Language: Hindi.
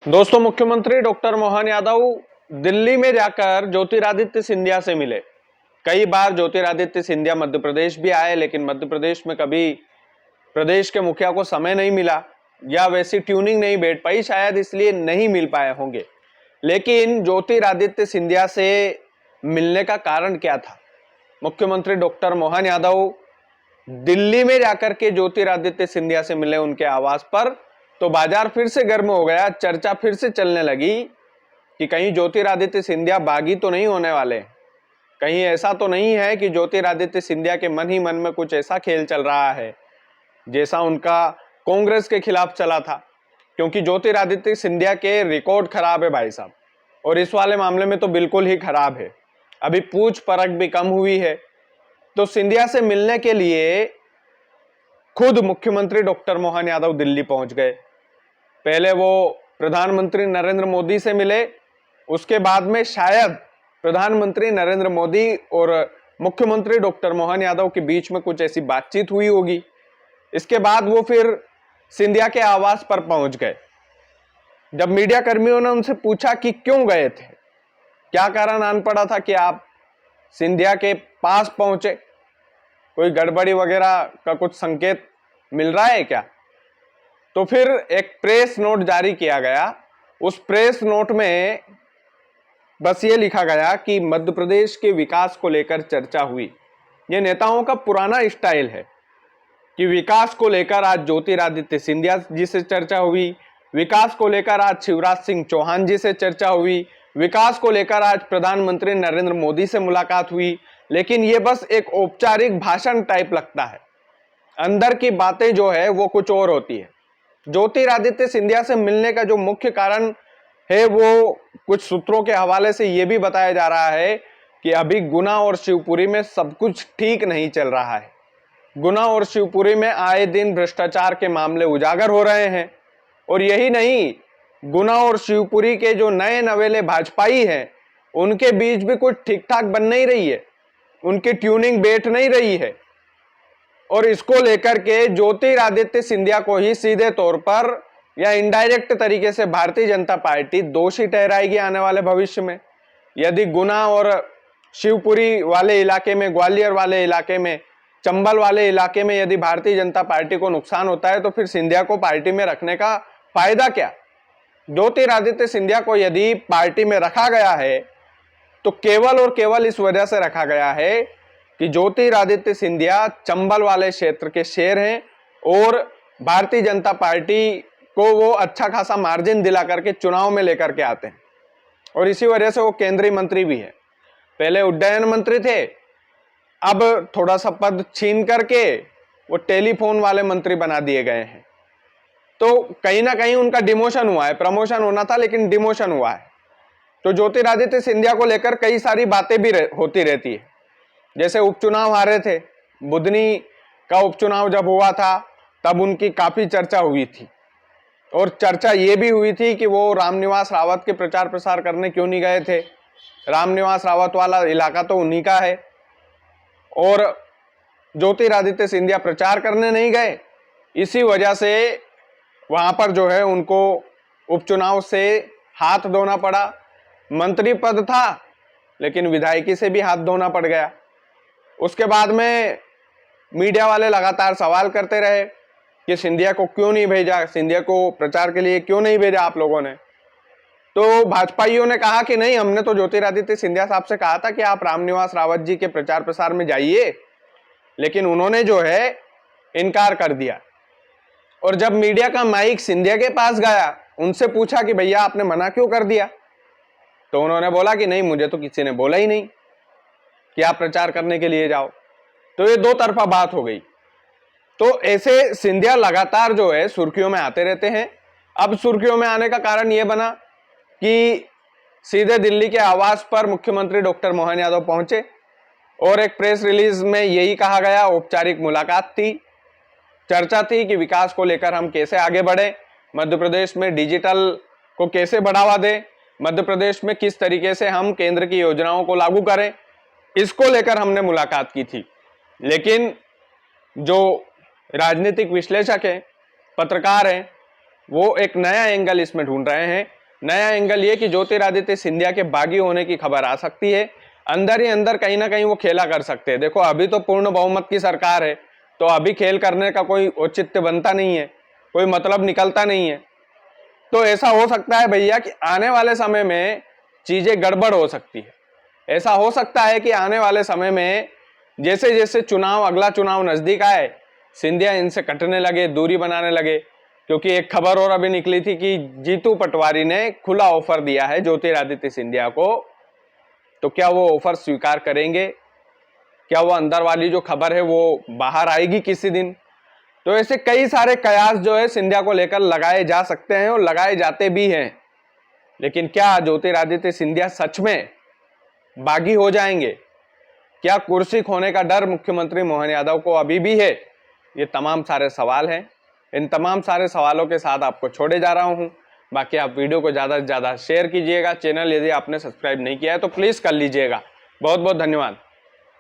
दोस्तों, मुख्यमंत्री डॉक्टर मोहन यादव दिल्ली में जाकर ज्योतिरादित्य सिंधिया से मिले। कई बार ज्योतिरादित्य सिंधिया मध्य प्रदेश भी आए, लेकिन मध्य प्रदेश में कभी प्रदेश के मुखिया को समय नहीं मिला या वैसी ट्यूनिंग नहीं बैठ पाई, शायद इसलिए नहीं मिल पाए होंगे। लेकिन ज्योतिरादित्य सिंधिया से मिलने का कारण क्या था? मुख्यमंत्री डॉक्टर मोहन यादव दिल्ली में जाकर के ज्योतिरादित्य सिंधिया से मिले उनके आवास पर, तो बाजार फिर से गर्म हो गया। चर्चा फिर से चलने लगी कि कहीं ज्योतिरादित्य सिंधिया बागी तो नहीं होने वाले, कहीं ऐसा तो नहीं है कि ज्योतिरादित्य सिंधिया के मन ही मन में कुछ ऐसा खेल चल रहा है जैसा उनका कांग्रेस के खिलाफ चला था। क्योंकि ज्योतिरादित्य सिंधिया के रिकॉर्ड खराब है भाई साहब, और इस वाले मामले में तो बिल्कुल ही खराब है। अभी पूछ परख भी कम हुई है। तो सिंधिया से मिलने के लिए खुद मुख्यमंत्री डॉक्टर मोहन यादव दिल्ली पहुंच गए। पहले वो प्रधानमंत्री नरेंद्र मोदी से मिले, उसके बाद में शायद प्रधानमंत्री नरेंद्र मोदी और मुख्यमंत्री डॉक्टर मोहन यादव के बीच में कुछ ऐसी बातचीत हुई होगी। इसके बाद वो फिर सिंधिया के आवास पर पहुंच गए। जब मीडिया कर्मियों ने उनसे पूछा कि क्यों गए थे, क्या कारण आन पड़ा था कि आप सिंधिया के पास पहुंचे, कोई गड़बड़ी वगैरह का कुछ संकेत मिल रहा है क्या? तो फिर एक प्रेस नोट जारी किया गया। उस प्रेस नोट में बस ये लिखा गया कि मध्य प्रदेश के विकास को लेकर चर्चा हुई। ये नेताओं का पुराना स्टाइल है कि विकास को लेकर आज ज्योतिरादित्य सिंधिया जी से चर्चा हुई, विकास को लेकर आज शिवराज सिंह चौहान जी से चर्चा हुई, विकास को लेकर आज प्रधानमंत्री नरेंद्र मोदी से मुलाकात हुई। लेकिन ये बस एक औपचारिक भाषण टाइप लगता है, अंदर की बातें जो है वो कुछ और होती है। ज्योतिरादित्य सिंधिया से मिलने का जो मुख्य कारण है वो कुछ सूत्रों के हवाले से ये भी बताया जा रहा है कि अभी गुना और शिवपुरी में सब कुछ ठीक नहीं चल रहा है। गुना और शिवपुरी में आए दिन भ्रष्टाचार के मामले उजागर हो रहे हैं। और यही नहीं, गुना और शिवपुरी के जो नए नवेले भाजपाई हैं उनके बीच भी कुछ ठीक ठाक बन नहीं रही है, उनकी ट्यूनिंग बैठ नहीं रही है। और इसको लेकर के ज्योतिरादित्य सिंधिया को ही सीधे तौर पर या इनडायरेक्ट तरीके से भारतीय जनता पार्टी दोषी ठहराएगी आने वाले भविष्य में। यदि गुना और शिवपुरी वाले इलाके में, ग्वालियर वाले इलाके में, चंबल वाले इलाके में यदि भारतीय जनता पार्टी को नुकसान होता है तो फिर सिंधिया को पार्टी में रखने का फायदा क्या? ज्योतिरादित्य सिंधिया को यदि पार्टी में रखा गया है तो केवल और केवल इस वजह से रखा गया है कि ज्योतिरादित्य सिंधिया चंबल वाले क्षेत्र के शेर हैं और भारतीय जनता पार्टी को वो अच्छा खासा मार्जिन दिला करके चुनाव में लेकर के आते हैं। और इसी वजह से वो केंद्रीय मंत्री भी है। पहले उड्डयन मंत्री थे, अब थोड़ा सा पद छीन करके वो टेलीफोन वाले मंत्री बना दिए गए हैं। तो कहीं ना कहीं उनका डिमोशन हुआ है, प्रमोशन होना था लेकिन डिमोशन हुआ है। तो ज्योतिरादित्य सिंधिया को लेकर कई सारी बातें भी होती रहती है। जैसे उपचुनाव हारे थे, बुधनी का उपचुनाव जब हुआ था तब उनकी काफी चर्चा हुई थी। और चर्चा ये भी हुई थी कि वो रामनिवास रावत के प्रचार प्रसार करने क्यों नहीं गए थे। रामनिवास रावत वाला इलाका तो उन्हीं का है और ज्योतिरादित्य सिंधिया प्रचार करने नहीं गए। इसी वजह से वहां पर जो है उनको उपचुनाव से हाथ धोना पड़ा। मंत्री पद था लेकिन विधायकी से भी हाथ धोना पड़ गया। उसके बाद में मीडिया वाले लगातार सवाल करते रहे कि सिंधिया को क्यों नहीं भेजा, सिंधिया को प्रचार के लिए क्यों नहीं भेजा आप लोगों ने। तो भाजपाइयों ने कहा कि नहीं, हमने तो ज्योतिरादित्य सिंधिया साहब से कहा था कि आप रामनिवास रावत जी के प्रचार प्रसार में जाइए, लेकिन उन्होंने जो है इनकार कर दिया। और जब मीडिया का माइक सिंधिया के पास गया, उनसे पूछा कि भैया आपने मना क्यों कर दिया, तो उन्होंने बोला कि नहीं, मुझे तो किसी ने बोला ही नहीं कि आप प्रचार करने के लिए जाओ। तो ये दो तरफा बात हो गई। तो ऐसे सिंधिया लगातार जो है सुर्खियों में आते रहते हैं। अब सुर्खियों में आने का कारण यह बना कि सीधे दिल्ली के आवास पर मुख्यमंत्री डॉक्टर मोहन यादव पहुंचे और एक प्रेस रिलीज में यही कहा गया, औपचारिक मुलाकात थी, चर्चा थी कि विकास को लेकर हम कैसे आगे बढ़े, मध्य प्रदेश में डिजिटल को कैसे बढ़ावा दें, मध्य प्रदेश में किस तरीके से हम केंद्र की योजनाओं को लागू करें, इसको लेकर हमने मुलाकात की थी। लेकिन जो राजनीतिक विश्लेषक हैं, पत्रकार हैं, वो एक नया एंगल इसमें ढूंढ रहे हैं। नया एंगल ये कि ज्योतिरादित्य सिंधिया के बागी होने की खबर आ सकती है, अंदर ही अंदर कहीं ना कहीं वो खेला कर सकते हैं। देखो अभी तो पूर्ण बहुमत की सरकार है, तो अभी खेल करने का कोई औचित्य बनता नहीं है, कोई मतलब निकलता नहीं है। तो ऐसा हो सकता है भैया कि आने वाले समय में चीजें गड़बड़ हो सकती है। ऐसा हो सकता है कि आने वाले समय में जैसे जैसे अगला चुनाव नजदीक आए, सिंधिया इनसे कटने लगे, दूरी बनाने लगे। क्योंकि एक खबर और अभी निकली थी कि जीतू पटवारी ने खुला ऑफर दिया है ज्योतिरादित्य सिंधिया को, तो क्या वो ऑफर स्वीकार करेंगे? क्या वो अंदर वाली जो खबर है वो बाहर आएगी किसी दिन? तो ऐसे कई सारे कयास जो है सिंधिया को लेकर लगाए जा सकते हैं और लगाए जाते भी हैं। लेकिन क्या ज्योतिरादित्य सिंधिया सच में बागी हो जाएंगे? क्या कुर्सी खोने का डर मुख्यमंत्री मोहन यादव को अभी भी है? ये तमाम सारे सवाल हैं। इन तमाम सारे सवालों के साथ आपको छोड़े जा रहा हूं। बाकी आप वीडियो को ज़्यादा से ज़्यादा शेयर कीजिएगा। चैनल यदि आपने सब्सक्राइब नहीं किया है तो प्लीज़ कर लीजिएगा। बहुत बहुत धन्यवाद।